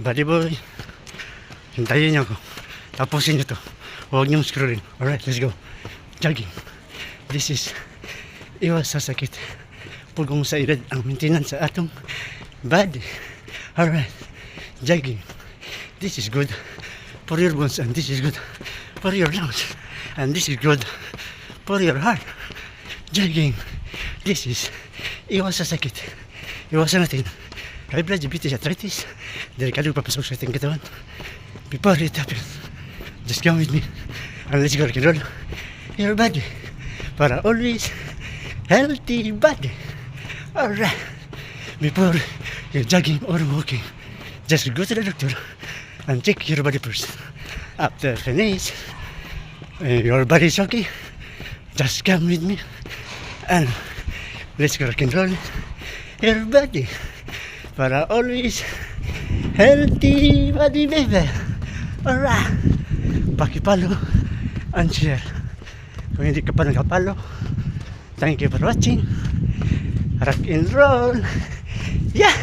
Buddy boy, hintayin niyo ako. Tapusin niyo to. Huwag niyong scrollin. Alright, let's go. Jogging. This is iwas sa sakit. Pugong sa edad ang maintenance sa atong body. Alright, jogging. This is good for your bones and this is good for your lungs. And this is good for your heart. Jogging. This is iwas sa sakit. Iwasan natin high blood, diabetes, arthritis, delikado papasok sa ating katawan. Before it happens, just come with me and let's go rock and roll your body para always healthy body. Alright, before you're jogging or walking, just go to the doctor and check your body first. After finish, your body is okay, just come with me and let's go rock and roll your body para always healthy body, baby. Alright, pakipalo and share. Kung hindi ka pa nagkapalo, thank you for watching. Rock and roll. Yeah.